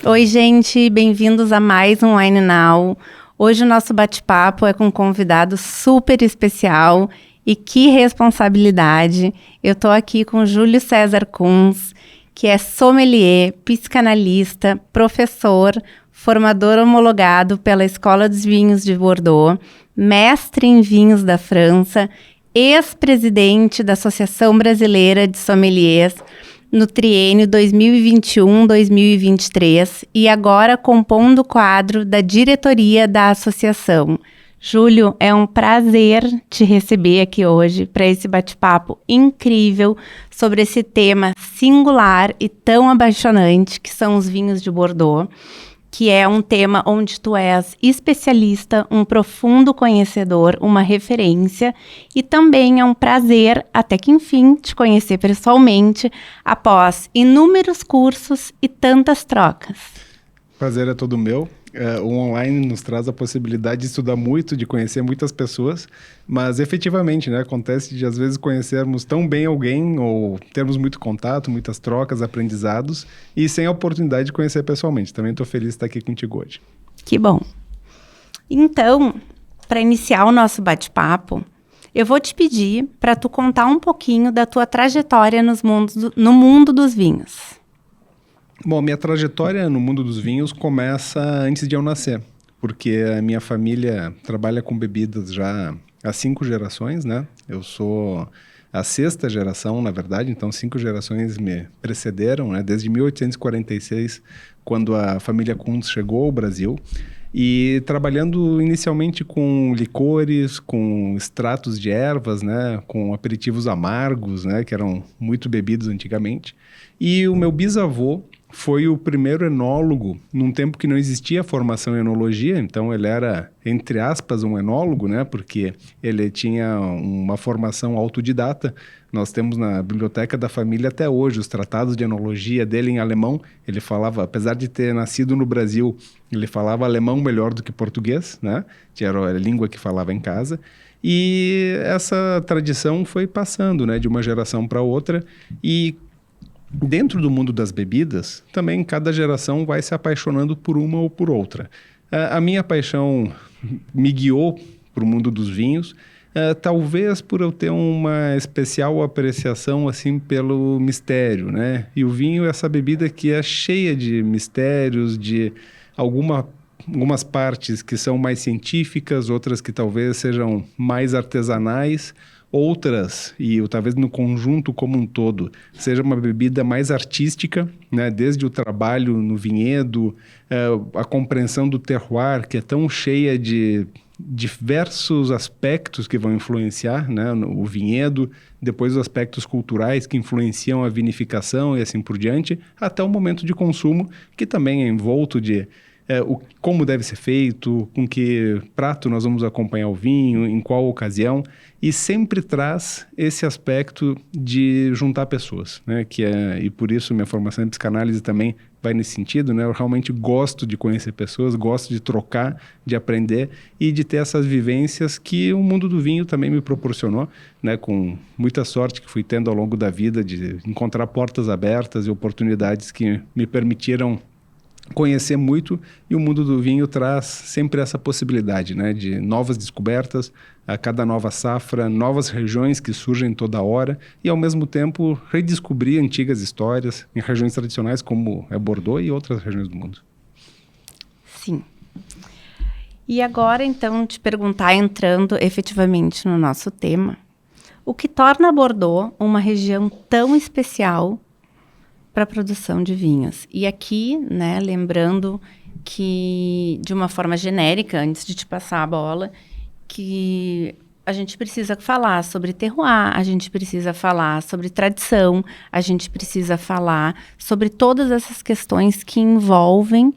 Oi, gente, bem-vindos a mais um Wine Now. Hoje o nosso bate-papo é com um convidado super especial e que responsabilidade. Eu tô aqui com Júlio César Kunz, que é sommelier, psicanalista, professor, formador homologado pela Escola dos Vinhos de Bordeaux, mestre em vinhos da França, ex-presidente da Associação Brasileira de Sommeliers, no triênio 2021-2023 e agora compondo o quadro da diretoria da associação. Júlio, é um prazer te receber aqui hoje para esse bate-papo incrível sobre esse tema singular e tão apaixonante que são os vinhos de Bordeaux, que é um tema onde tu és especialista, um profundo conhecedor, uma referência, e também é um prazer, até que enfim, te conhecer pessoalmente, após inúmeros cursos e tantas trocas. Prazer é todo meu. O online nos traz a possibilidade de estudar muito, de conhecer muitas pessoas, mas efetivamente, né, acontece de às vezes conhecermos tão bem alguém ou termos muito contato, muitas trocas, aprendizados e sem a oportunidade de conhecer pessoalmente. Também estou feliz de estar aqui contigo hoje. Que bom. Então, para iniciar o nosso bate-papo, eu vou te pedir para tu contar um pouquinho da tua trajetória no mundo dos vinhos. Bom, minha trajetória no mundo dos vinhos começa antes de eu nascer, porque a minha família trabalha com bebidas já há 5 gerações, né? Eu sou a 6ª geração, na verdade, então 5 gerações me precederam, né? Desde 1846, quando a família Kunz chegou ao Brasil, e trabalhando inicialmente com licores, com extratos de ervas, né? Com aperitivos amargos, né? Que eram muito bebidos antigamente. E o meu bisavô foi o primeiro enólogo num tempo que não existia formação em enologia, então ele era, entre aspas, um enólogo, né? Porque ele tinha uma formação autodidata. Nós temos na biblioteca da família até hoje os tratados de enologia dele em alemão. Ele falava, apesar de ter nascido no Brasil, ele falava alemão melhor do que português, né? Que era a língua que falava em casa. E essa tradição foi passando, né, de uma geração para outra. E dentro do mundo das bebidas, também cada geração vai se apaixonando por uma ou por outra. A minha paixão me guiou para o mundo dos vinhos, talvez por eu ter uma especial apreciação assim pelo mistério, né? E o vinho é essa bebida que é cheia de mistérios, de algumas partes que são mais científicas, outras que talvez sejam mais artesanais, outras, e talvez no conjunto como um todo, seja uma bebida mais artística, né? Desde o trabalho no vinhedo, a compreensão do terroir, que é tão cheia de diversos aspectos que vão influenciar, né, o vinhedo, depois os aspectos culturais que influenciam a vinificação e assim por diante, até o momento de consumo, que também é envolto de como deve ser feito, com que prato nós vamos acompanhar o vinho, em qual ocasião, e sempre traz esse aspecto de juntar pessoas, né? E por isso minha formação em psicanálise também vai nesse sentido, né? Eu realmente gosto de conhecer pessoas, gosto de trocar, de aprender e de ter essas vivências que o mundo do vinho também me proporcionou, né? Com muita sorte que fui tendo ao longo da vida de encontrar portas abertas e oportunidades que me permitiram conhecer muito, e o mundo do vinho traz sempre essa possibilidade, né, de novas descobertas, a cada nova safra, novas regiões que surgem toda hora e, ao mesmo tempo, redescobrir antigas histórias em regiões tradicionais como é Bordeaux e outras regiões do mundo. Sim. E agora, então, te perguntar, entrando efetivamente no nosso tema, o que torna Bordeaux uma região tão especial para a produção de vinhos? E aqui, né, lembrando que, de uma forma genérica, antes de te passar a bola, que a gente precisa falar sobre terroir, a gente precisa falar sobre tradição, a gente precisa falar sobre todas essas questões que envolvem,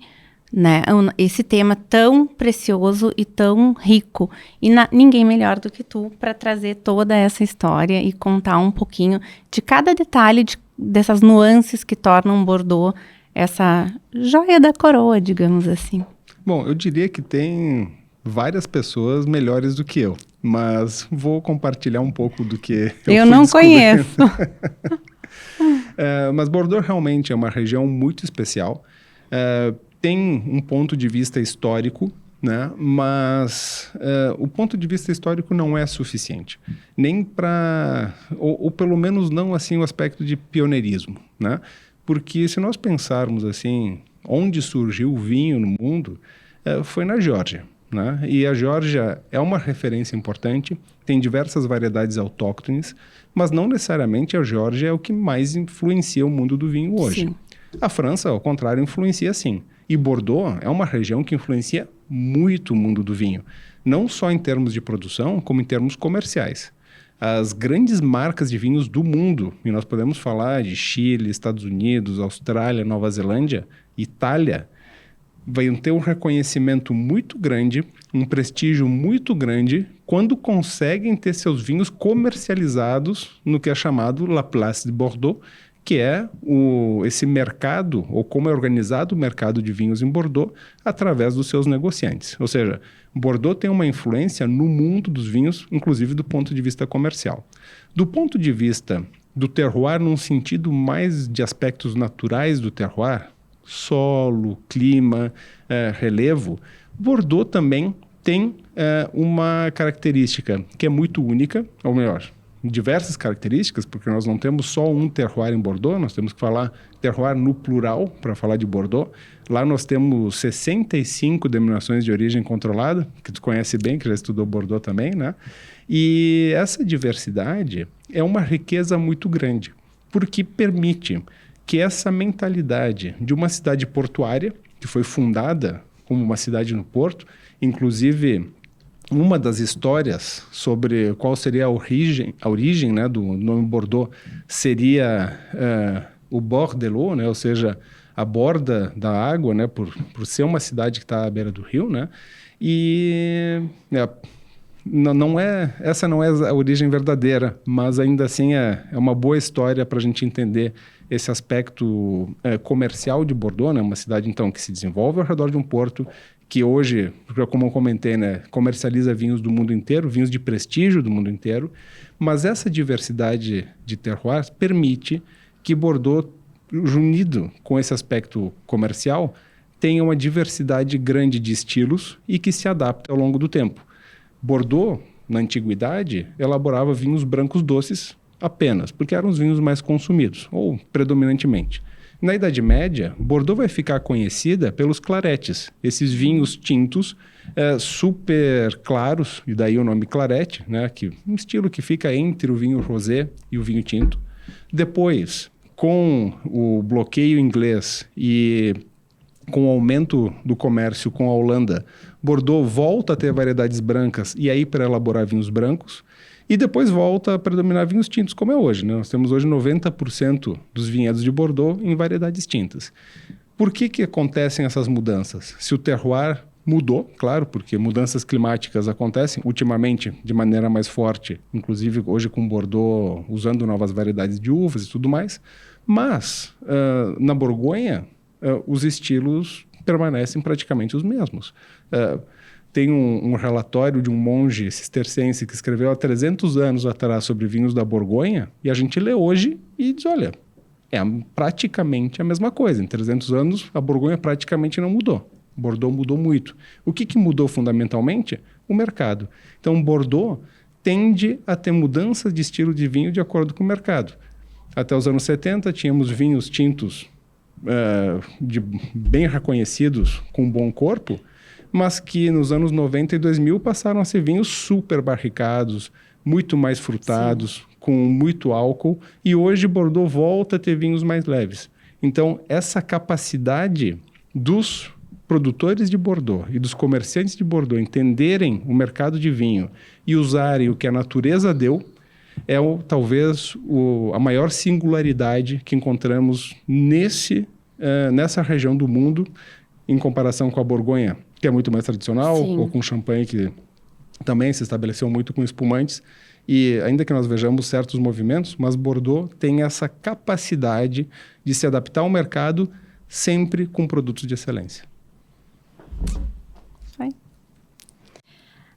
né, esse tema tão precioso e tão rico. E ninguém melhor do que tu para trazer toda essa história e contar um pouquinho de cada detalhe dessas nuances que tornam Bordeaux essa joia da coroa, digamos assim. Bom, eu diria que tem várias pessoas melhores do que eu, mas vou compartilhar um pouco do que eu não conheço. Mas Bordeaux realmente é uma região muito especial. Tem um ponto de vista histórico, né? Mas o ponto de vista histórico não é suficiente, nem para, ou pelo menos não assim o aspecto de pioneirismo, né? Porque se nós pensarmos assim, onde surgiu o vinho no mundo, foi na Geórgia, né? E a Geórgia é uma referência importante, tem diversas variedades autóctones, mas não necessariamente a Geórgia é o que mais influencia o mundo do vinho hoje. Sim. A França, ao contrário, influencia sim. E Bordeaux é uma região que influencia muito o mundo do vinho, não só em termos de produção, como em termos comerciais. As grandes marcas de vinhos do mundo, e nós podemos falar de Chile, Estados Unidos, Austrália, Nova Zelândia, Itália, vão ter um reconhecimento muito grande, um prestígio muito grande, quando conseguem ter seus vinhos comercializados no que é chamado La Place de Bordeaux, que é esse mercado, ou como é organizado o mercado de vinhos em Bordeaux, através dos seus negociantes. Ou seja, Bordeaux tem uma influência no mundo dos vinhos, inclusive do ponto de vista comercial. Do ponto de vista do terroir, num sentido mais de aspectos naturais do terroir, solo, clima, relevo, Bordeaux também tem uma característica que é muito única, ou melhor, diversas características, porque nós não temos só um terroir em Bordeaux, nós temos que falar terroir no plural para falar de Bordeaux. Lá nós temos 65 denominações de origem controlada, que tu conhece bem, que já estudou Bordeaux também, né? E essa diversidade é uma riqueza muito grande, porque permite que essa mentalidade de uma cidade portuária, que foi fundada como uma cidade no porto, inclusive uma das histórias sobre qual seria a origem, né, do nome Bordeaux seria o bord de l'eau, né, ou seja, a borda da água, né, por ser uma cidade que está à beira do rio, né, e essa não é a origem verdadeira, mas ainda assim é uma boa história para a gente entender esse aspecto comercial de Bordeaux, né, uma cidade então que se desenvolve ao redor de um porto, que hoje, como eu comentei, né, comercializa vinhos do mundo inteiro, vinhos de prestígio do mundo inteiro, mas essa diversidade de terroirs permite que Bordeaux, unido com esse aspecto comercial, tenha uma diversidade grande de estilos e que se adapte ao longo do tempo. Bordeaux, na antiguidade, elaborava vinhos brancos doces apenas, porque eram os vinhos mais consumidos, ou predominantemente. Na Idade Média, Bordeaux vai ficar conhecida pelos claretes, esses vinhos tintos super claros, e daí o nome clarete, né, um estilo que fica entre o vinho rosé e o vinho tinto. Depois, com o bloqueio inglês e com o aumento do comércio com a Holanda, Bordeaux volta a ter variedades brancas e aí para elaborar vinhos brancos. E depois volta a predominar vinhos tintos, como é hoje, né? Nós temos hoje 90% dos vinhedos de Bordeaux em variedades tintas. Por que acontecem essas mudanças? Se o terroir mudou, claro, porque mudanças climáticas acontecem ultimamente de maneira mais forte, inclusive hoje com Bordeaux usando novas variedades de uvas e tudo mais, mas na Borgonha os estilos permanecem praticamente os mesmos. Tem um relatório de um monge cisterciense que escreveu há 300 anos atrás sobre vinhos da Borgonha, e a gente lê hoje e diz, olha, é praticamente a mesma coisa. Em 300 anos, a Borgonha praticamente não mudou. Bordeaux mudou muito. O que mudou fundamentalmente? O mercado. Então, Bordeaux tende a ter mudanças de estilo de vinho de acordo com o mercado. Até os anos 70, tínhamos vinhos tintos bem reconhecidos, com bom corpo, mas que nos anos 90 e 2000 passaram a ser vinhos super barricados, muito mais frutados, sim, com muito álcool, e hoje Bordeaux volta a ter vinhos mais leves. Então, essa capacidade dos produtores de Bordeaux e dos comerciantes de Bordeaux entenderem o mercado de vinho e usarem o que a natureza deu, é talvez a maior singularidade que encontramos nessa região do mundo, em comparação com a Borgonha, que é muito mais tradicional, sim, ou com champanhe, que também se estabeleceu muito com espumantes. E ainda que nós vejamos certos movimentos, mas Bordeaux tem essa capacidade de se adaptar ao mercado sempre com produtos de excelência.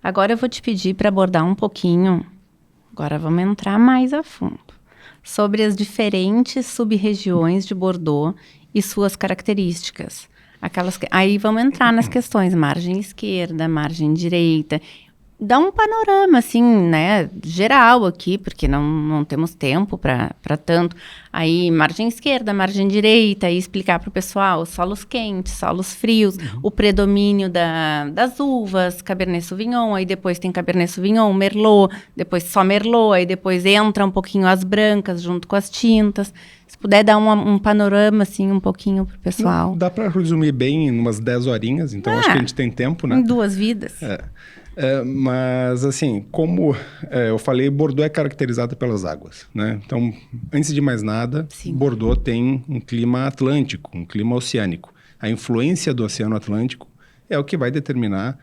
Agora eu vou te pedir para abordar um pouquinho, agora vamos entrar mais a fundo, sobre as diferentes sub-regiões de Bordeaux e suas características. Aí vamos entrar nas questões margem esquerda, margem direita. Dá um panorama, assim, né, geral aqui, porque não temos tempo para tanto. Aí, margem esquerda, margem direita, e explicar para o pessoal solos quentes, solos frios, o predomínio das uvas, Cabernet Sauvignon, aí depois tem Cabernet Sauvignon, Merlot, depois só Merlot, aí depois entra um pouquinho as brancas junto com as tintas. Se puder dar um panorama, assim, um pouquinho para o pessoal. Dá para resumir bem em umas 10 horinhas, então acho que a gente tem tempo, né? Em 2 vidas. Mas, assim, como eu falei, Bordeaux é caracterizada pelas águas, né? Então, antes de mais nada, Sim. Bordeaux tem um clima atlântico, um clima oceânico. A influência do Oceano Atlântico é o que vai determinar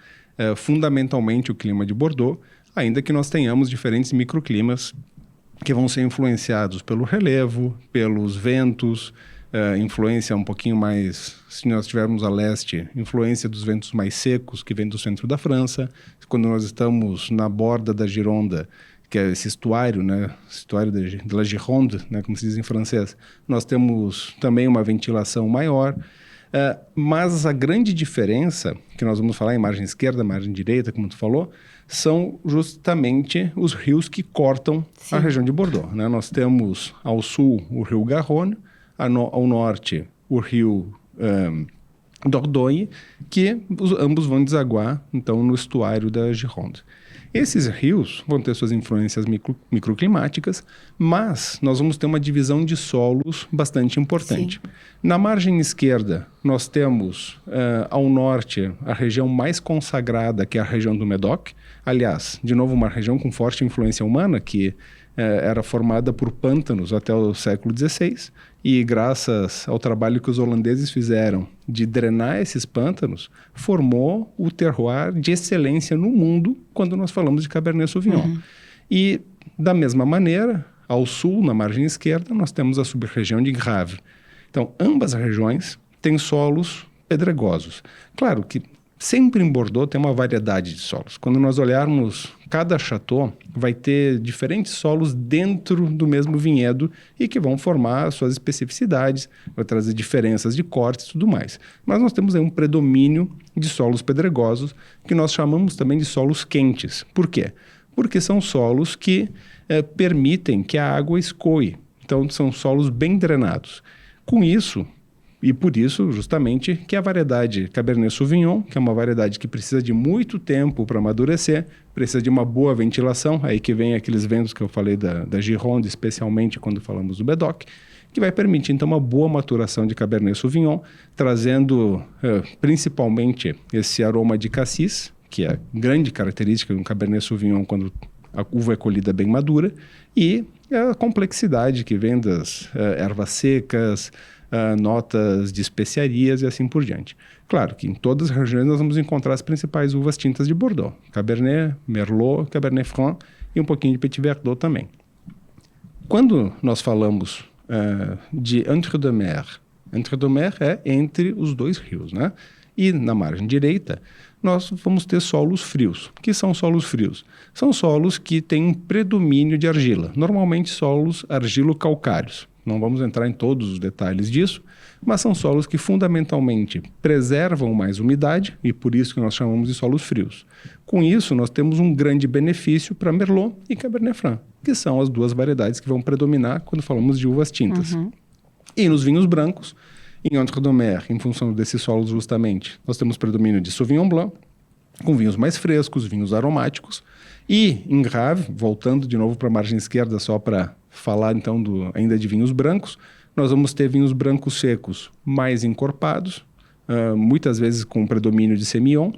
fundamentalmente o clima de Bordeaux, ainda que nós tenhamos diferentes microclimas que vão ser influenciados pelo relevo, pelos ventos, influência um pouquinho mais, se nós estivermos a leste, influência dos ventos mais secos que vêm do centro da França. Quando nós estamos na borda da Gironde, que é esse estuário, né, estuário de la Gironde, né, como se diz em francês, nós temos também uma ventilação maior. Mas a grande diferença, que nós vamos falar em margem esquerda, margem direita, como tu falou, são justamente os rios que cortam a região de Bordeaux, né? Nós temos ao sul o rio Garonne, ao norte o rio Dordogne, que ambos vão desaguar então no estuário da Gironde. Esses rios vão ter suas influências microclimáticas, mas nós vamos ter uma divisão de solos bastante importante. Sim. Na margem esquerda, nós temos ao norte a região mais consagrada, que é a região do Médoc. Aliás, de novo, uma região com forte influência humana, que era formada por pântanos até o século XVI, e graças ao trabalho que os holandeses fizeram de drenar esses pântanos, formou o terroir de excelência no mundo quando nós falamos de Cabernet Sauvignon. E, da mesma maneira, ao sul, na margem esquerda, nós temos a sub-região de Grave. Então, ambas as regiões têm solos pedregosos. Claro que sempre em Bordeaux tem uma variedade de solos. Quando nós olharmos, cada chateau vai ter diferentes solos dentro do mesmo vinhedo e que vão formar suas especificidades, vai trazer diferenças de cortes e tudo mais. Mas nós temos aí um predomínio de solos pedregosos que nós chamamos também de solos quentes. Por quê? Porque são solos que permitem que a água escoe. Então, são solos bem drenados. Com isso, e por isso, justamente, que a variedade Cabernet Sauvignon, que é uma variedade que precisa de muito tempo para amadurecer, precisa de uma boa ventilação, aí que vem aqueles ventos que eu falei da Gironde, especialmente quando falamos do Médoc, que vai permitir, então, uma boa maturação de Cabernet Sauvignon, trazendo principalmente esse aroma de cassis, que é a grande característica de um Cabernet Sauvignon quando a uva é colhida bem madura, e a complexidade que vem das ervas secas, notas de especiarias e assim por diante. Claro que em todas as regiões nós vamos encontrar as principais uvas tintas de Bordeaux. Cabernet, Merlot, Cabernet Franc e um pouquinho de Petit Verdot também. Quando nós falamos de Entre-deux-Mers é entre os dois rios, né? E na margem direita nós vamos ter solos frios. O que são solos frios? São solos que têm um predomínio de argila, normalmente solos argilo-calcários. Não vamos entrar em todos os detalhes disso, mas são solos que fundamentalmente preservam mais umidade e por isso que nós chamamos de solos frios. Com isso, nós temos um grande benefício para Merlot e Cabernet Franc, que são as duas variedades que vão predominar quando falamos de uvas tintas. E nos vinhos brancos, em Entre-deux-Mers, em função desses solos justamente, nós temos predomínio de Sauvignon Blanc, com vinhos mais frescos, vinhos aromáticos, e em Grave, voltando de novo para a margem esquerda só para falar então ainda de vinhos brancos, nós vamos ter vinhos brancos secos mais encorpados, muitas vezes com predomínio de Semillon,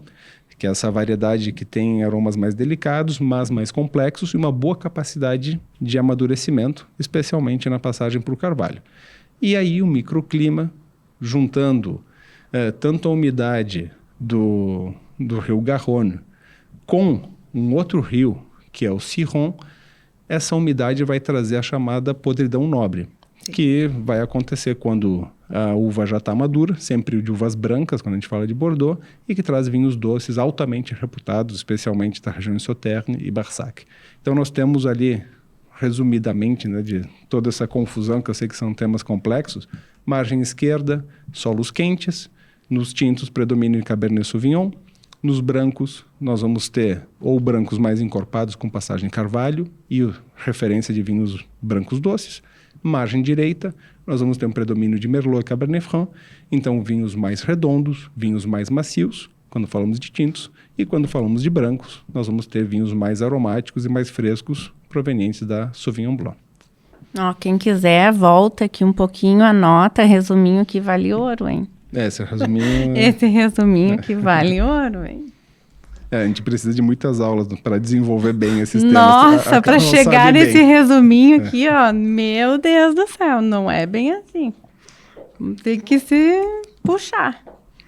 que é essa variedade que tem aromas mais delicados, mas mais complexos e uma boa capacidade de amadurecimento, especialmente na passagem para o carvalho. E aí o microclima, juntando tanto a umidade do rio Garonne com um outro rio, que é o Ciron, essa umidade vai trazer a chamada podridão nobre, que vai acontecer quando a uva já está madura, sempre de uvas brancas, quando a gente fala de Bordeaux, e que traz vinhos doces altamente reputados, especialmente da região de Sauternes e Barsac. Então nós temos ali, resumidamente, né, de toda essa confusão, que eu sei que são temas complexos, margem esquerda, solos quentes, Nos tintos, predomínio em Cabernet Sauvignon. Nos brancos, nós vamos ter ou brancos mais encorpados com passagem Carvalho e referência de vinhos brancos doces. Margem direita, nós vamos ter um predomínio de Merlot e Cabernet Franc. Então, vinhos mais redondos, vinhos mais macios, quando falamos de tintos. E quando falamos de brancos, nós vamos ter vinhos mais aromáticos e mais frescos, provenientes da Sauvignon Blanc. Ó, quem quiser, volta aqui um pouquinho, anota, resuminho que vale ouro, hein? Esse resuminho... Esse resuminho que vale ouro, hein? A gente precisa de muitas aulas para desenvolver bem esses temas. Nossa, para chegar nesse resuminho aqui, ó, meu Deus do céu, não é bem assim. Tem que se puxar.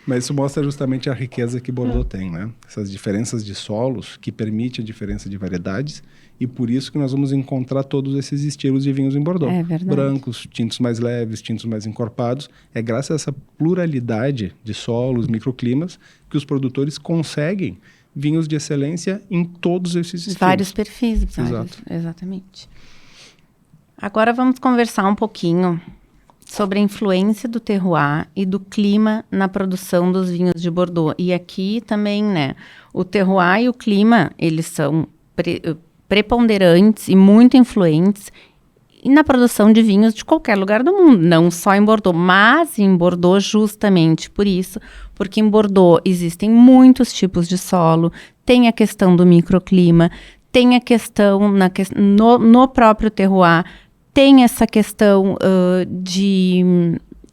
Mas isso mostra justamente a riqueza que Bordeaux tem, né? Essas diferenças de solos que permite a diferença de variedades e por isso que nós vamos encontrar todos esses estilos de vinhos em Bordeaux. É verdade. Brancos, tintos mais leves, tintos mais encorpados. É graças a essa pluralidade de solos, microclimas, que os produtores conseguem vinhos de excelência em todos esses estilos. Vários perfis. Exato. Exatamente. Agora vamos conversar um pouquinho sobre a influência do terroir e do clima na produção dos vinhos de Bordeaux. E aqui também, né, o terroir e o clima, eles são preponderantes e muito influentes na produção de vinhos de qualquer lugar do mundo, não só em Bordeaux, mas em Bordeaux justamente por isso, porque em Bordeaux existem muitos tipos de solo, tem a questão do microclima, tem a questão no próprio terroir, tem essa questão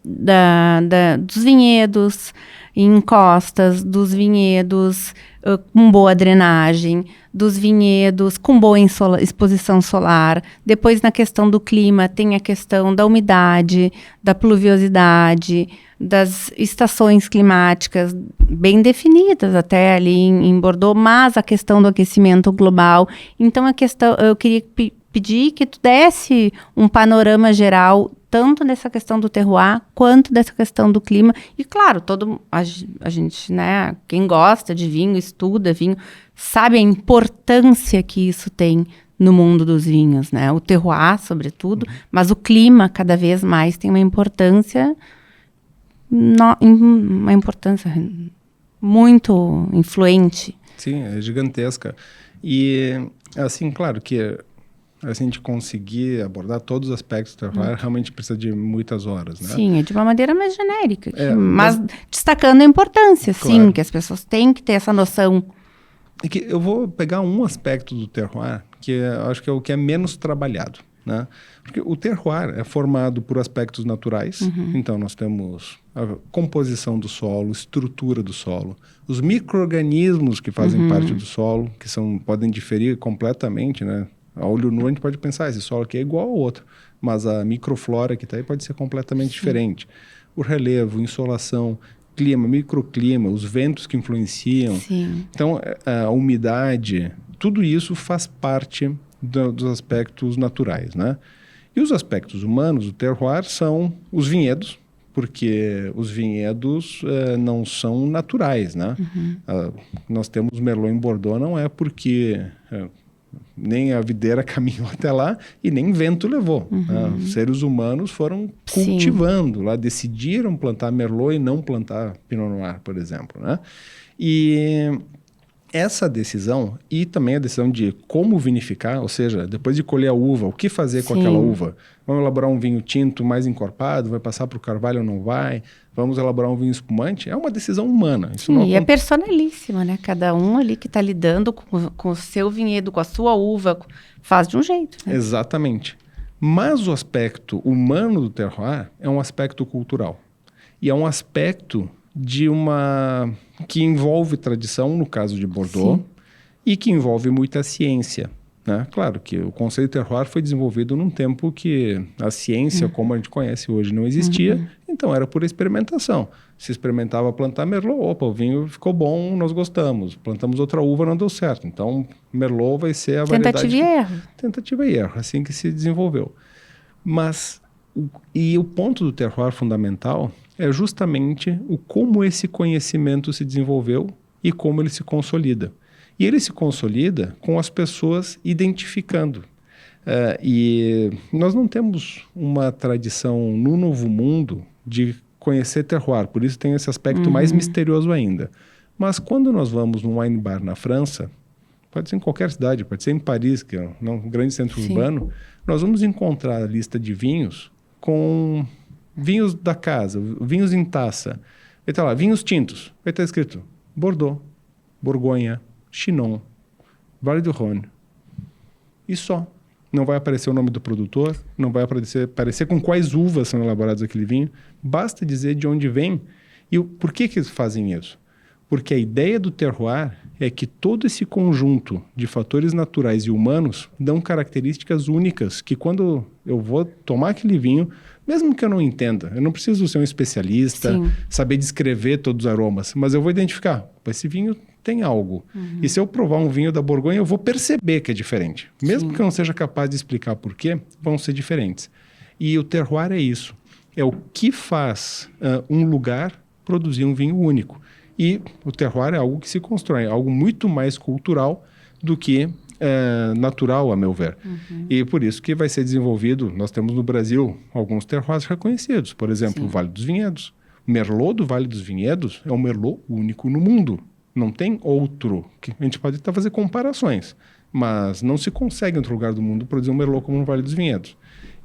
dos vinhedos em encostas, dos vinhedos com boa drenagem, dos vinhedos com boa exposição solar. Depois, na questão do clima, tem a questão da umidade, da pluviosidade, das estações climáticas bem definidas até ali em Bordeaux, mas a questão do aquecimento global. Então, eu queria pedir que tu desse um panorama geral, tanto dessa questão do terroir, quanto dessa questão do clima. E, claro, a gente, né, quem gosta de vinho, estuda vinho, sabe a importância que isso tem no mundo dos vinhos, né? O terroir, sobretudo, mas o clima, cada vez mais, tem uma importância muito influente. Sim, é gigantesca. E, assim, claro que a gente conseguir abordar todos os aspectos do terroir, realmente precisa de muitas horas, né? Sim, é de uma maneira mais genérica. Mas destacando a importância, claro. Sim, que as pessoas têm que ter essa noção. É que eu vou pegar um aspecto do terroir, que eu acho que é o que é menos trabalhado, né? Porque o terroir é formado por aspectos naturais, então nós temos a composição do solo, estrutura do solo, os micro-organismos que fazem parte do solo, que podem diferir completamente, né? A olho nu a gente pode pensar, esse solo aqui é igual ao outro, mas a microflora que está aí pode ser completamente diferente. O relevo, insolação, clima, microclima, os ventos que influenciam. Sim. Então, a umidade, tudo isso faz parte dos aspectos naturais, né? E os aspectos humanos do terroir são os vinhedos, porque os vinhedos não são naturais, né? Nós temos Merlot em Bordeaux, não é porque... nem a videira caminhou até lá e nem vento levou. Os seres humanos foram cultivando lá, decidiram plantar Merlot e não plantar Pinot Noir, por exemplo, né? E essa decisão e também a decisão de como vinificar, ou seja, depois de colher a uva, o que fazer com aquela uva? Vamos elaborar um vinho tinto mais encorpado? Vai passar para o carvalho ou não vai? Vamos elaborar um vinho espumante? É uma decisão humana. Isso Sim, e é personalíssima, né? Cada um ali que está lidando com o seu vinhedo, com a sua uva, faz de um jeito. Né? Exatamente. Mas o aspecto humano do terroir é um aspecto cultural. E é um aspecto que envolve tradição, no caso de Bordeaux, e que envolve muita ciência. Né? Claro que o conceito de terroir foi desenvolvido num tempo que a ciência, como a gente conhece hoje, não existia, então era por experimentação. Se experimentava plantar Merlot, opa, o vinho ficou bom, nós gostamos. Plantamos outra uva, não deu certo. Então, Merlot vai ser a variedade... Tentativa e erro. Tentativa e erro, assim que se desenvolveu. Mas, o ponto do terroir fundamental é justamente como esse conhecimento se desenvolveu e como ele se consolida. E ele se consolida com as pessoas identificando. E nós não temos uma tradição no Novo Mundo de conhecer terroir, por isso tem esse aspecto mais misterioso ainda. Mas quando nós vamos num wine bar na França, pode ser em qualquer cidade, pode ser em Paris, que é um grande centro urbano, nós vamos encontrar a lista de vinhos com vinhos da casa, vinhos em taça. Vai estar lá, vinhos tintos. Vai estar escrito Bordeaux, Borgonha, Chinon, Vale do Rhône. E só. Não vai aparecer o nome do produtor, não vai aparecer com quais uvas são elaborados aquele vinho. Basta dizer de onde vem e por que eles fazem isso. Porque a ideia do terroir é que todo esse conjunto de fatores naturais e humanos dão características únicas que quando eu vou tomar aquele vinho, mesmo que eu não entenda, eu não preciso ser um especialista, saber descrever todos os aromas, mas eu vou identificar, esse vinho tem algo. E se eu provar um vinho da Borgonha, eu vou perceber que é diferente. Mesmo que eu não seja capaz de explicar por quê, vão ser diferentes. E o terroir é isso. É o que faz um lugar produzir um vinho único. E o terroir é algo que se constrói, algo muito mais cultural do que natural, a meu ver. E por isso que vai ser desenvolvido, nós temos no Brasil alguns terroirs reconhecidos, por exemplo, o Vale dos Vinhedos. O Merlot do Vale dos Vinhedos é um Merlot único no mundo. Não tem outro. A gente pode até fazer comparações, mas não se consegue em outro lugar do mundo produzir um Merlot como no Vale dos Vinhedos.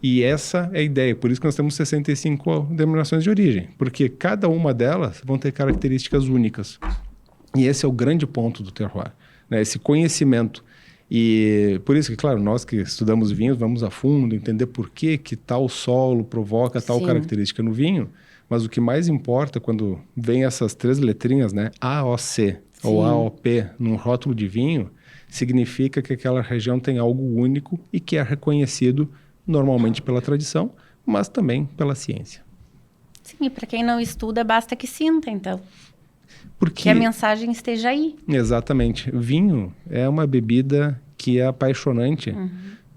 E essa é a ideia, por isso que nós temos 65 denominações de origem, porque cada uma delas vão ter características únicas. E esse é o grande ponto do terroir, né? Esse conhecimento. E por isso que, claro, nós que estudamos vinhos, vamos a fundo, entender por que tal solo provoca tal característica no vinho, mas o que mais importa quando vem essas 3 letrinhas, né, AOC ou AOP, num rótulo de vinho, significa que aquela região tem algo único e que é reconhecido normalmente pela tradição, mas também pela ciência. Sim, e para quem não estuda, basta que sinta, então. Porque que a mensagem esteja aí. Exatamente. Vinho é uma bebida que é apaixonante,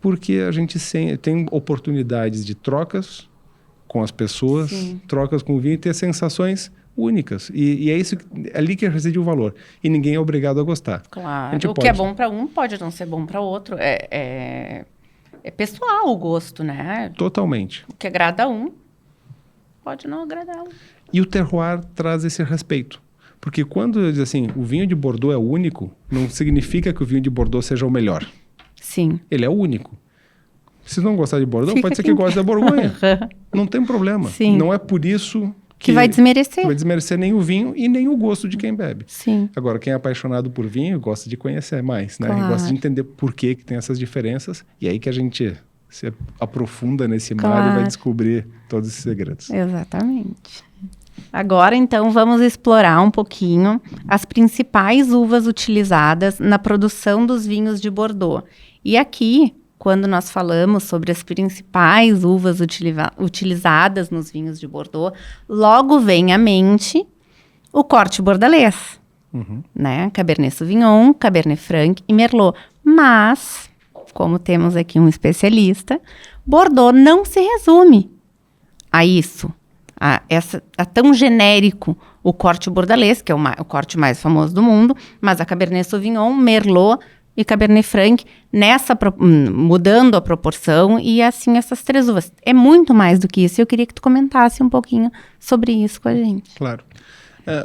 porque a gente tem oportunidades de trocas com as pessoas, trocas com o vinho e ter sensações únicas. E é isso, ali que reside o valor. E ninguém é obrigado a gostar. Claro. O que é bom para um pode não ser bom para outro. É pessoal o gosto, né? Totalmente. O que agrada um, pode não agradar um. E o terroir traz esse respeito. Porque quando diz assim, o vinho de Bordeaux é único, não significa que o vinho de Bordeaux seja o melhor. Sim. Ele é único. Se não gostar de Bordeaux, pode ser que goste da Borgonha. Não tem problema. Sim. Não é por isso que vai desmerecer. Que vai desmerecer nem o vinho e nem o gosto de quem bebe. Sim. Agora, quem é apaixonado por vinho gosta de conhecer mais, né? Claro. Gosta de entender por que tem essas diferenças. E aí que a gente se aprofunda nesse mar e vai descobrir todos esses segredos. Exatamente. Agora, então, vamos explorar um pouquinho as principais uvas utilizadas na produção dos vinhos de Bordeaux. E aqui, quando nós falamos sobre as principais uvas utilizadas nos vinhos de Bordeaux, logo vem à mente o corte bordalês, né? Cabernet Sauvignon, Cabernet Franc e Merlot. Mas, como temos aqui um especialista, Bordeaux não se resume a isso. A tão genérico o corte bordalês, que é o corte mais famoso do mundo, mas a Cabernet Sauvignon, Merlot e Cabernet Franc, mudando a proporção, e assim essas 3 uvas. É muito mais do que isso, eu queria que tu comentasse um pouquinho sobre isso com a gente. Claro.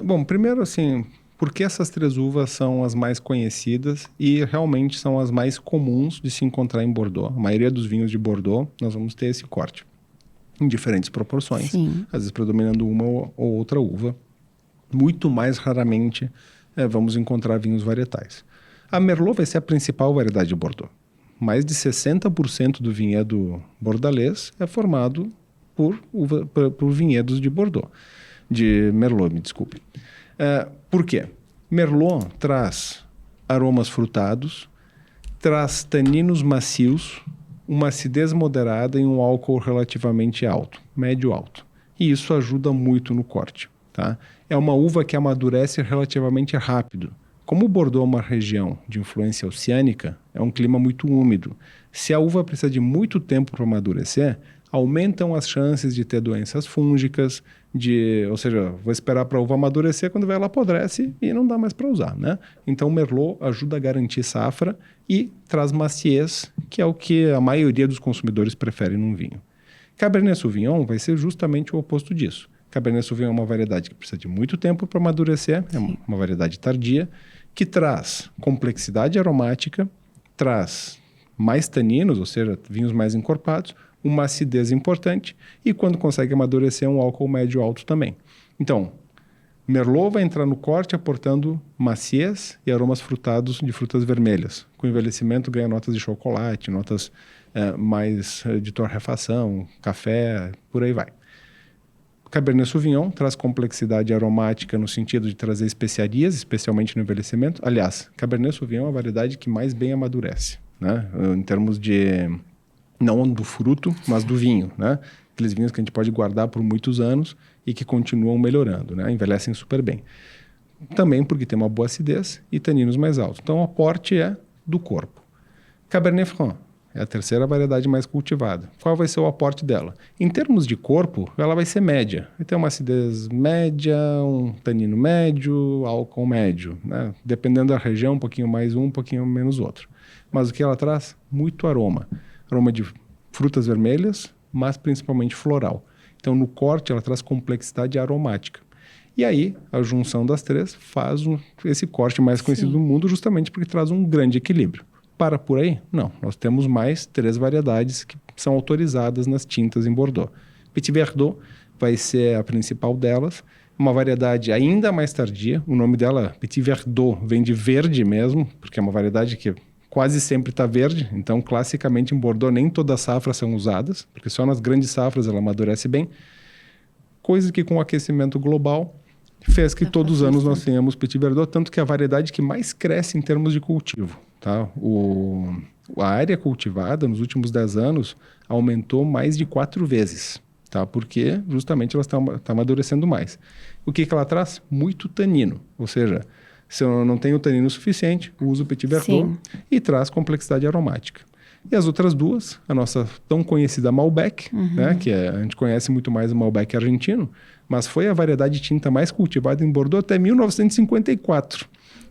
Bom, primeiro assim, por que essas 3 uvas são as mais conhecidas e realmente são as mais comuns de se encontrar em Bordeaux? A maioria dos vinhos de Bordeaux, nós vamos ter esse corte. Em diferentes proporções, às vezes predominando uma ou outra uva. Muito mais raramente vamos encontrar vinhos varietais. A Merlot vai ser a principal variedade de Bordeaux. Mais de 60% do vinhedo bordalês é formado por vinhedos de Bordeaux. De Merlot, me desculpe. Por quê? Merlot traz aromas frutados, traz taninos macios, uma acidez moderada e um álcool relativamente alto, médio-alto. E isso ajuda muito no corte, tá? É uma uva que amadurece relativamente rápido. Como o Bordeaux é uma região de influência oceânica, é um clima muito úmido. Se a uva precisa de muito tempo para amadurecer, aumentam as chances de ter doenças fúngicas, ou seja, vou esperar para a uva amadurecer, quando ela apodrece e não dá mais para usar, né? Então o Merlot ajuda a garantir safra e traz maciez, que é o que a maioria dos consumidores prefere num vinho. Cabernet Sauvignon vai ser justamente o oposto disso. Cabernet Sauvignon é uma variedade que precisa de muito tempo para amadurecer, é uma variedade tardia, que traz complexidade aromática, traz mais taninos, ou seja, vinhos mais encorpados, uma acidez importante e, quando consegue amadurecer, um álcool médio alto também. Então, Merlot vai entrar no corte aportando maciez e aromas frutados de frutas vermelhas. Com envelhecimento ganha notas de chocolate, notas mais de torrefação, café, por aí vai. Cabernet Sauvignon traz complexidade aromática no sentido de trazer especiarias, especialmente no envelhecimento. Aliás, Cabernet Sauvignon é a variedade que mais bem amadurece, né? Em termos de, não do fruto, mas do vinho, né? Aqueles vinhos que a gente pode guardar por muitos anos e que continuam melhorando, né? Envelhecem super bem. Também porque tem uma boa acidez e taninos mais altos. Então, o aporte é do corpo. Cabernet Franc é a terceira variedade mais cultivada. Qual vai ser o aporte dela? Em termos de corpo, ela vai ser média. Vai ter uma acidez média, um tanino médio, álcool médio, né? Dependendo da região, um pouquinho mais um pouquinho menos outro. Mas o que ela traz? Muito aroma. Aroma de frutas vermelhas, mas principalmente floral. Então, no corte, ela traz complexidade aromática. E aí, a junção das três faz esse corte mais conhecido do mundo, justamente porque traz um grande equilíbrio. Para por aí? Não. Nós temos mais 3 variedades que são autorizadas nas tintas em Bordeaux. Petit Verdot vai ser a principal delas, uma variedade ainda mais tardia. O nome dela, Petit Verdot, vem de verde mesmo, porque é uma variedade que quase sempre está verde. Então, classicamente, em Bordeaux, nem todas as safras são usadas, porque só nas grandes safras ela amadurece bem. Coisa que, com o aquecimento global, fez que todos os anos nós tenhamos Petit Verdot, tanto que é a variedade que mais cresce em termos de cultivo. Tá? A área cultivada nos últimos 10 anos aumentou mais de 4 vezes, tá? Porque justamente ela está amadurecendo mais. O que ela traz? Muito tanino, ou seja, se eu não tenho tanino suficiente, uso o Petit Verdot e traz complexidade aromática. E as outras duas, a nossa tão conhecida Malbec, né? Que a gente conhece muito mais o Malbec argentino, mas foi a variedade de tinta mais cultivada em Bordeaux até 1954.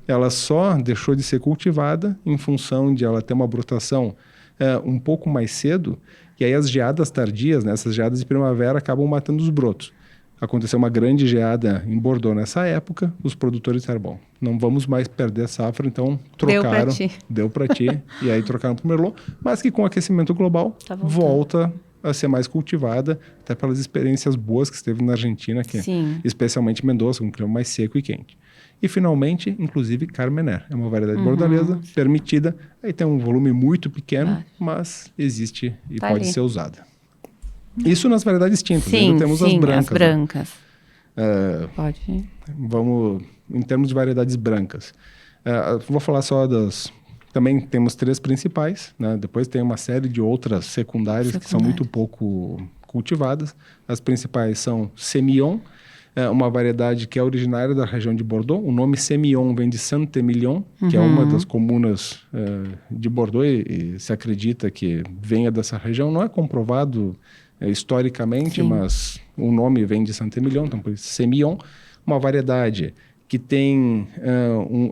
Ela só deixou de ser cultivada em função de ela ter uma brotação um pouco mais cedo, e aí as geadas tardias, né, essas geadas de primavera, acabam matando os brotos. Aconteceu uma grande geada em Bordeaux nessa época, os produtores disseram, bom, não vamos mais perder a safra, então trocaram. Deu para ti. E aí trocaram para o Merlot, mas que com o aquecimento global volta a ser mais cultivada, até pelas experiências boas que esteve na Argentina, que especialmente Mendoza, um clima mais seco e quente. E, finalmente, inclusive, Carmener. É uma variedade bordalesa permitida. Aí tem um volume muito pequeno, mas existe e pode ser usada. Isso nas variedades tintas. Ainda temos as brancas. As brancas. Pode. Vamos, em termos de variedades brancas. Vou falar só das... Também temos 3 principais, né? Depois tem uma série de outras secundárias que são muito pouco cultivadas. As principais são Semillon, uma variedade que é originária da região de Bordeaux. O nome Semillon vem de Saint-Émilion, que é uma das comunas de Bordeaux e se acredita que venha dessa região. Não é comprovado historicamente, mas o nome vem de Saint-Émilion, então por isso Semillon. Uma variedade que tem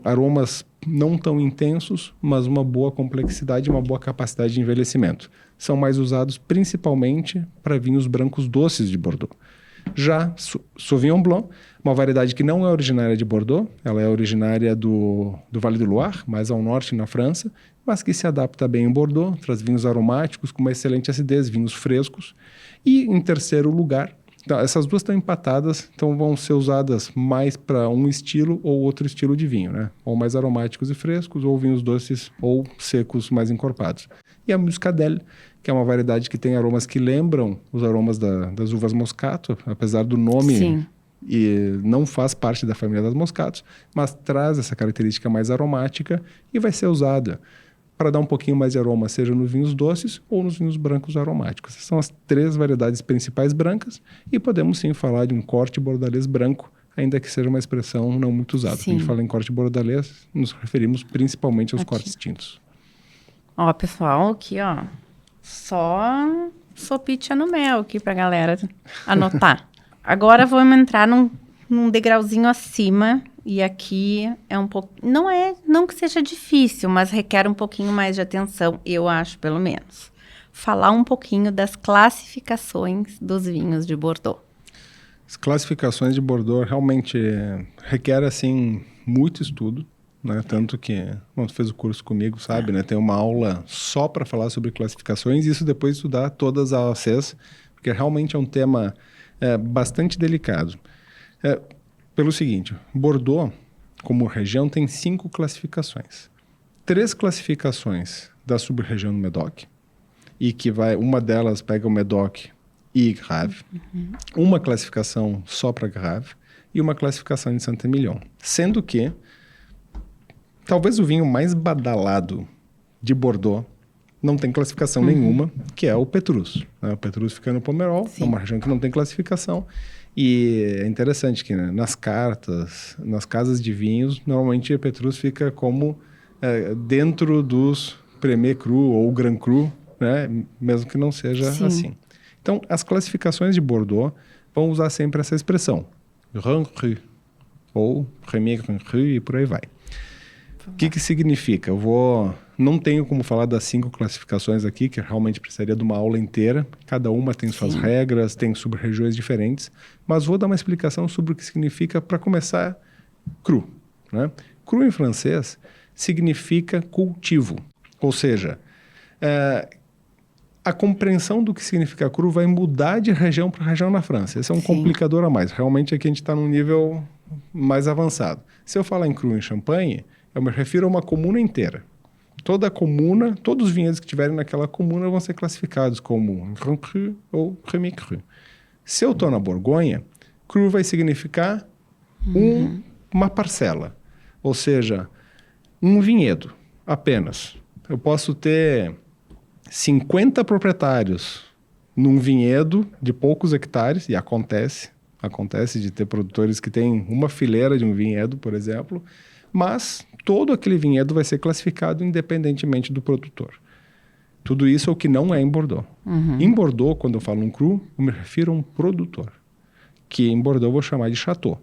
aromas não tão intensos, mas uma boa complexidade e uma boa capacidade de envelhecimento. São mais usados principalmente para vinhos brancos doces de Bordeaux. Já Sauvignon Blanc, uma variedade que não é originária de Bordeaux, ela é originária do Vale do Loire, mais ao norte na França, mas que se adapta bem em Bordeaux, traz vinhos aromáticos com uma excelente acidez, vinhos frescos. E em terceiro lugar, então, essas duas estão empatadas, então vão ser usadas mais para um estilo ou outro estilo de vinho, né? Ou mais aromáticos e frescos, ou vinhos doces ou secos mais encorpados. E a Muscadelle, que é uma variedade que tem aromas que lembram os aromas das uvas Moscato, apesar do nome, e não faz parte da família das Moscatos, mas traz essa característica mais aromática e vai ser usada para dar um pouquinho mais de aroma, seja nos vinhos doces ou nos vinhos brancos aromáticos. Essas são as 3 variedades principais brancas e podemos sim falar de um corte bordalês branco, ainda que seja uma expressão não muito usada. Quando a gente fala em corte bordalês, nos referimos principalmente aos cortes tintos. Ó, pessoal, aqui, ó, só sopite no mel aqui pra galera anotar. Agora vamos entrar num degrauzinho acima, e aqui é um pouco... Não que seja difícil, mas requer um pouquinho mais de atenção, eu acho, pelo menos. Falar um pouquinho das classificações dos vinhos de Bordeaux. As classificações de Bordeaux realmente requer, assim, muito estudo, né? Tanto que, bom, tu fez o curso comigo, sabe, né? Tem uma aula só para falar sobre classificações e isso depois estudar todas as AOCs, porque realmente é um tema bastante delicado. Pelo seguinte, Bordeaux, como região, tem 5 classificações. 3 classificações da sub-região do Médoc, e que uma delas pega o Médoc e Grave, uma classificação só para Grave e uma classificação de Saint-Émilion. Sendo que talvez o vinho mais badalado de Bordeaux não tem classificação nenhuma, que é o Petrus. Né? O Petrus fica no Pomerol, é uma região que não tem classificação. E é interessante que, né, nas cartas, nas casas de vinhos, normalmente o Petrus fica como dentro dos Premier Cru ou Grand Cru, né? Mesmo que não seja assim. Então, as classificações de Bordeaux vão usar sempre essa expressão, Grand Cru, ou Premier Grand Cru e por aí vai. O que significa? Não tenho como falar das 5 classificações aqui, que realmente precisaria de uma aula inteira. Cada uma tem suas regras, tem sub-regiões diferentes. Mas vou dar uma explicação sobre o que significa, para começar, cru. Né? Cru em francês significa cultivo. Ou seja, a compreensão do que significa cru vai mudar de região para região na França. Esse é um complicador a mais. Realmente aqui a gente está num nível mais avançado. Se eu falar em cru em Champagne, eu me refiro a uma comuna inteira. Toda a comuna, todos os vinhedos que tiverem naquela comuna vão ser classificados como Grand Cru ou Premier Cru. Se eu estou na Borgonha, cru vai significar uma parcela. Ou seja, um vinhedo apenas. Eu posso ter 50 proprietários num vinhedo de poucos hectares, e acontece de ter produtores que têm uma fileira de um vinhedo, por exemplo, mas todo aquele vinhedo vai ser classificado independentemente do produtor. Tudo isso é o que não é em Bordeaux. Em Bordeaux, quando eu falo um cru, eu me refiro a um produtor, que em Bordeaux eu vou chamar de chateau.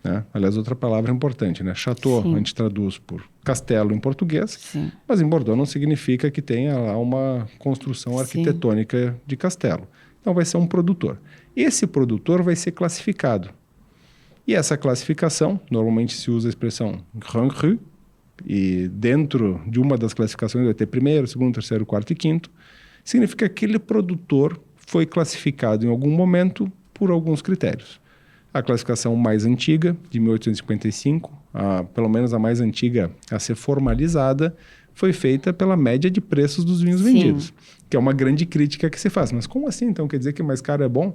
Né? Aliás, outra palavra importante, né? Chateau, a gente traduz por castelo em português, mas em Bordeaux não significa que tenha lá uma construção arquitetônica de castelo. Então vai ser um produtor. Esse produtor vai ser classificado. E essa classificação, normalmente se usa a expressão Grand Cru, e dentro de uma das classificações vai ter primeiro, segundo, terceiro, quarto e quinto, significa que aquele produtor foi classificado em algum momento por alguns critérios. A classificação mais antiga, de 1855, pelo menos a mais antiga a ser formalizada, foi feita pela média de preços dos vinhos vendidos, que é uma grande crítica que se faz. Mas como assim, então? Quer dizer que mais caro é bom?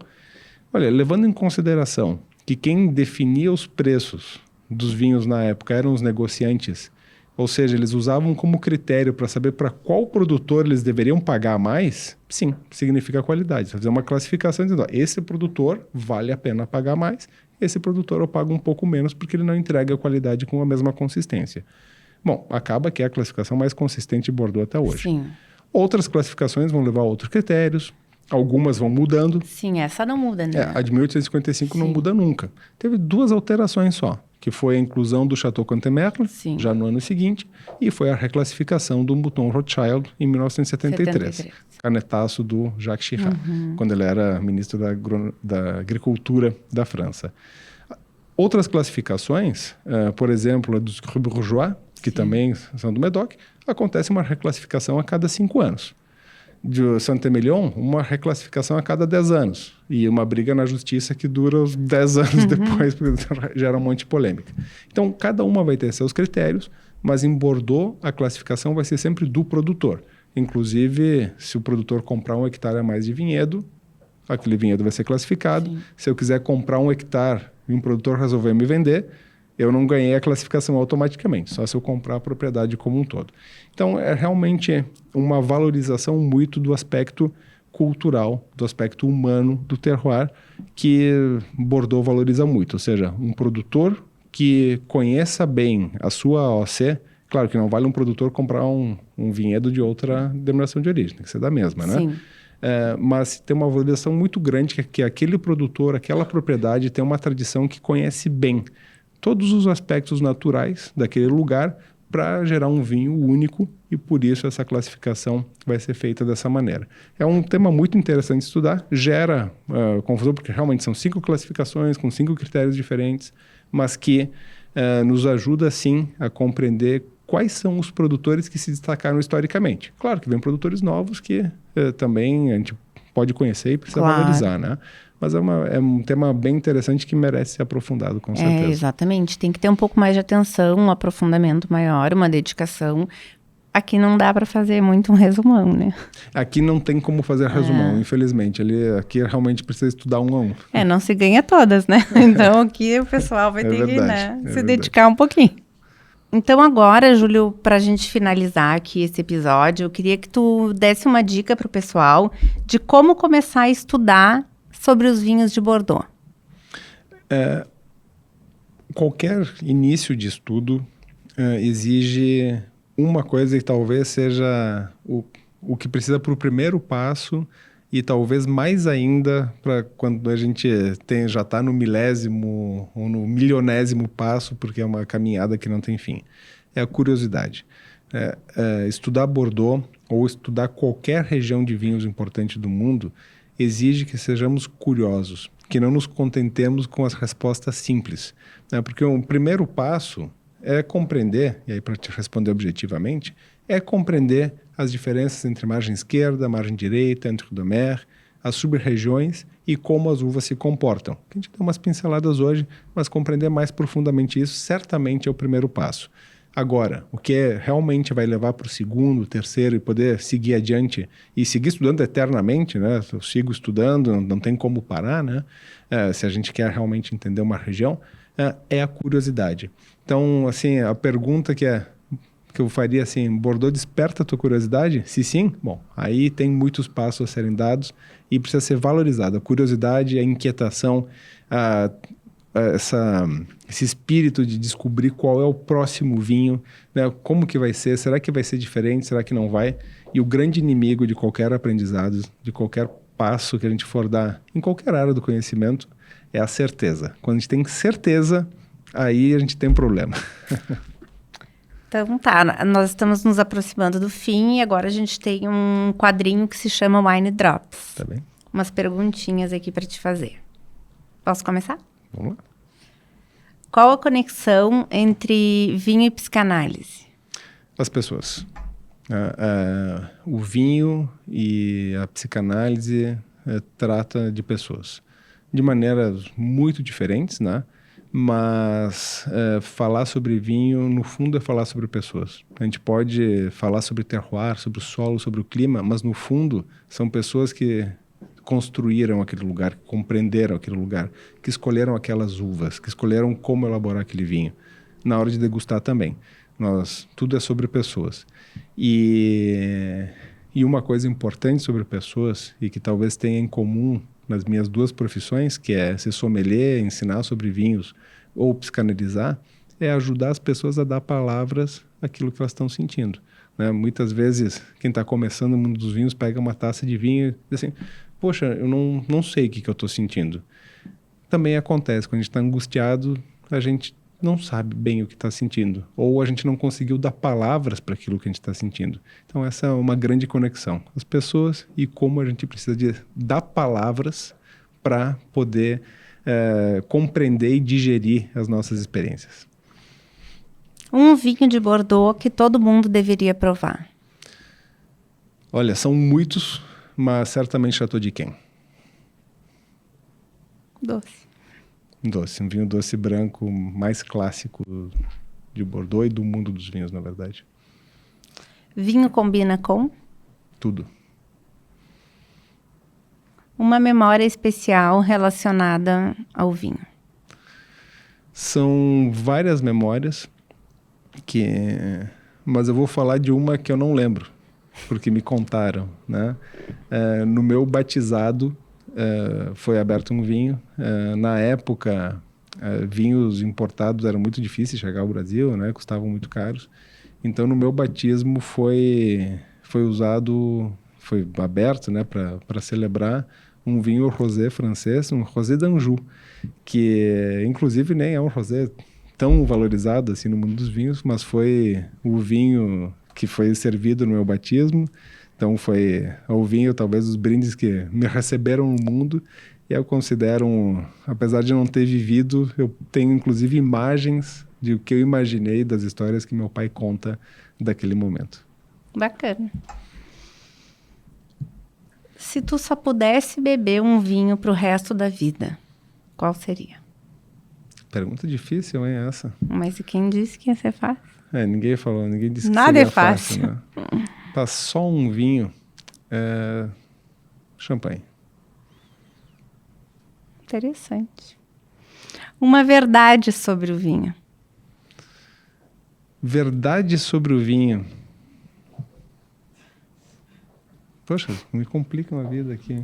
Olha, levando em consideração que quem definia os preços dos vinhos na época eram os negociantes, ou seja, eles usavam como critério para saber para qual produtor eles deveriam pagar mais, sim, significa qualidade. Fazer uma classificação dizendo, ó, esse produtor vale a pena pagar mais, esse produtor eu pago um pouco menos porque ele não entrega a qualidade com a mesma consistência. Bom, acaba que é a classificação mais consistente de Bordeaux até hoje. Sim. Outras classificações vão levar a outros critérios, algumas vão mudando. Sim, essa não muda, né? A de 1855 não muda nunca. Teve 2 alterações só, que foi a inclusão do Chateau Cantemerle, já no ano seguinte, e foi a reclassificação do Mouton Rothschild em 1973. Canetaço do Jacques Chirac, quando ele era ministro da Agricultura da França. Outras classificações, por exemplo, a dos Cru Bourgeois, que também são do Médoc, acontece uma reclassificação a cada 5 anos. De Saint-Émilion, uma reclassificação a cada 10 anos. E uma briga na justiça que dura os 10 anos depois, porque gera um monte de polêmica. Então, cada uma vai ter seus critérios, mas em Bordeaux, a classificação vai ser sempre do produtor. Inclusive, se o produtor comprar 1 hectare a mais de vinhedo, aquele vinhedo vai ser classificado. Se eu quiser comprar 1 hectare e um produtor resolver me vender, eu não ganhei a classificação automaticamente, só se eu comprar a propriedade como um todo. Então, é realmente uma valorização muito do aspecto cultural, do aspecto humano do terroir, que Bordeaux valoriza muito. Ou seja, um produtor que conheça bem a sua AOC, claro que não vale um produtor comprar um vinhedo de outra denominação de origem, tem que ser da mesma, né? Sim. Mas tem uma valorização muito grande que aquele produtor, aquela propriedade tem uma tradição que conhece bem todos os aspectos naturais daquele lugar para gerar um vinho único e por isso essa classificação vai ser feita dessa maneira. É um tema muito interessante de estudar, gera confusão porque realmente são 5 classificações com 5 critérios diferentes, mas que nos ajuda sim a compreender quais são os produtores que se destacaram historicamente. Claro que vem produtores novos que também a gente pode conhecer e precisa valorizar, né? Mas é um tema bem interessante que merece ser aprofundado, com certeza. Exatamente. Tem que ter um pouco mais de atenção, um aprofundamento maior, uma dedicação. Aqui não dá para fazer muito um resumão, né? Aqui não tem como fazer resumão, infelizmente. Aqui realmente precisa estudar um a um. Não se ganha todas, né? Então aqui o pessoal vai ter que se dedicar um pouquinho. Então agora, Júlio, para a gente finalizar aqui esse episódio, eu queria que tu desse uma dica para o pessoal de como começar a estudar sobre os vinhos de Bordeaux. Qualquer início de estudo exige uma coisa que talvez seja o que precisa para o primeiro passo e talvez mais ainda para quando a gente já está no milésimo ou no milionésimo passo, porque é uma caminhada que não tem fim. É a curiosidade. Estudar Bordeaux ou estudar qualquer região de vinhos importante do mundo exige que sejamos curiosos, que não nos contentemos com as respostas simples. Né? Porque o primeiro passo é compreender, e aí para te responder objetivamente, é compreender as diferenças entre margem esquerda, margem direita, Entre-deux-Mers, as sub-regiões e como as uvas se comportam. A gente deu umas pinceladas hoje, mas compreender mais profundamente isso certamente é o primeiro passo. Agora, o que realmente vai levar para o segundo, terceiro e poder seguir adiante e seguir estudando eternamente, né? Eu sigo estudando, não tem como parar, né? Se a gente quer realmente entender uma região, é a curiosidade. Então, assim, a pergunta que eu faria assim, Bordeaux desperta a tua curiosidade? Se sim, bom, aí tem muitos passos a serem dados e precisa ser valorizado. A curiosidade, a inquietação, esse espírito de descobrir qual é o próximo vinho, né? Como que vai ser, será que vai ser diferente, será que não vai? E o grande inimigo de qualquer aprendizado, de qualquer passo que a gente for dar em qualquer área do conhecimento, é a certeza. Quando a gente tem certeza, aí a gente tem um problema. Então tá, nós estamos nos aproximando do fim e agora a gente tem um quadrinho que se chama Wine Drops. Tá bem. Umas perguntinhas aqui para te fazer. Posso começar? Vamos lá. Qual a conexão entre vinho e psicanálise? As pessoas. O vinho e a psicanálise trata de pessoas. De maneiras muito diferentes, né? Mas falar sobre vinho, no fundo, é falar sobre pessoas. A gente pode falar sobre terroir, sobre o solo, sobre o clima, mas no fundo são pessoas que construíram aquele lugar, que compreenderam aquele lugar, que escolheram aquelas uvas, que escolheram como elaborar aquele vinho. Na hora de degustar também. Tudo é sobre pessoas. E uma coisa importante sobre pessoas, e que talvez tenha em comum nas minhas duas profissões, que é ser sommelier, ensinar sobre vinhos ou psicanalizar, é ajudar as pessoas a dar palavras àquilo que elas estão sentindo. Né? Muitas vezes, quem está começando no mundo dos vinhos pega uma taça de vinho e diz assim, poxa, eu não sei o que eu estou sentindo. Também acontece, quando a gente está angustiado, a gente não sabe bem o que está sentindo, ou a gente não conseguiu dar palavras para aquilo que a gente está sentindo. Então essa é uma grande conexão, as pessoas e como a gente precisa de dar palavras para poder compreender e digerir as nossas experiências. Um vinho de Bordeaux que todo mundo deveria provar. Olha, são muitos, mas certamente Chateau d'Yquem. Doce, um vinho doce branco mais clássico de Bordeaux e do mundo dos vinhos, na verdade. Vinho combina com? Tudo. Uma memória especial relacionada ao vinho. São várias memórias, mas eu vou falar de uma que eu não lembro, porque me contaram, né? No meu batizado, foi aberto um vinho. Na época, vinhos importados eram muito difíceis de chegar ao Brasil, né? Custavam muito caros. Então, no meu batismo foi aberto, né? Para celebrar um vinho rosé francês, um rosé d'Anjou, que inclusive nem é um rosé tão valorizado assim no mundo dos vinhos, mas foi o vinho que foi servido no meu batismo. Então foi o vinho, talvez os brindes que me receberam no mundo. E eu considero, apesar de não ter vivido, eu tenho inclusive imagens de o que eu imaginei das histórias que meu pai conta daquele momento. Bacana. Se tu só pudesse beber um vinho pro resto da vida, qual seria? Pergunta difícil, hein, essa? Mas e quem disse que ia ser fácil? Ninguém falou, ninguém disse que Nada seria é fácil. né? Tá só um vinho, champanhe. Interessante. Uma verdade sobre o vinho. Verdade sobre o vinho. Poxa, me complica uma vida aqui.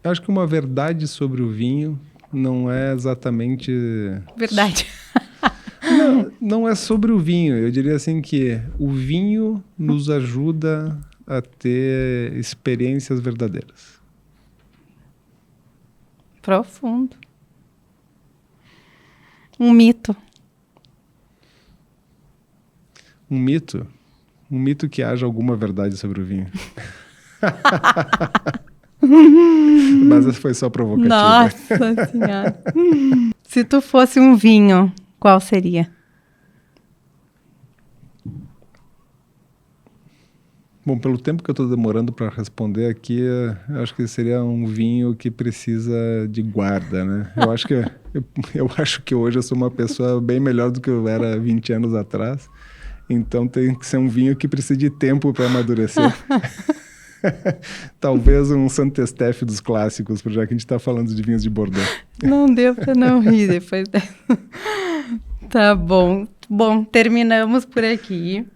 Eu acho que uma verdade sobre o vinho não é exatamente... Verdade. Não é sobre o vinho. Eu diria assim que o vinho nos ajuda a ter experiências verdadeiras. Profundo. Um mito. Um mito? Um mito que haja alguma verdade sobre o vinho. Mas essa foi só provocativa. Nossa Senhora. Se tu fosse um vinho, qual seria? Bom, pelo tempo que eu estou demorando para responder aqui, eu acho que seria um vinho que precisa de guarda, né? Eu acho que hoje eu sou uma pessoa bem melhor do que eu era 20 anos atrás. Então tem que ser um vinho que precisa de tempo para amadurecer. Talvez um Saint-Estèphe dos clássicos, já que a gente está falando de vinhos de Bordeaux. Não deu para não rir depois dessa. Tá bom. Bom, terminamos por aqui.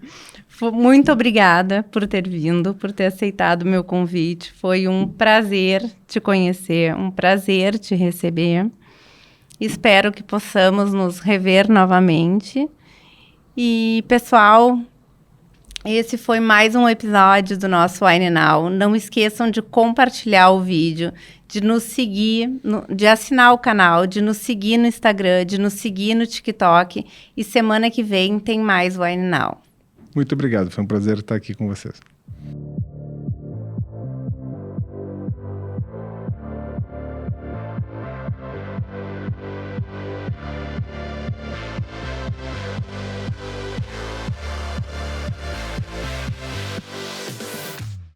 Muito obrigada por ter vindo, por ter aceitado o meu convite. Foi um prazer te conhecer, um prazer te receber. Espero que possamos nos rever novamente. E, pessoal, esse foi mais um episódio do nosso Wine Now. Não esqueçam de compartilhar o vídeo, de nos seguir, de assinar o canal, de nos seguir no Instagram, de nos seguir no TikTok. E semana que vem tem mais Wine Now. Muito obrigado, foi um prazer estar aqui com vocês.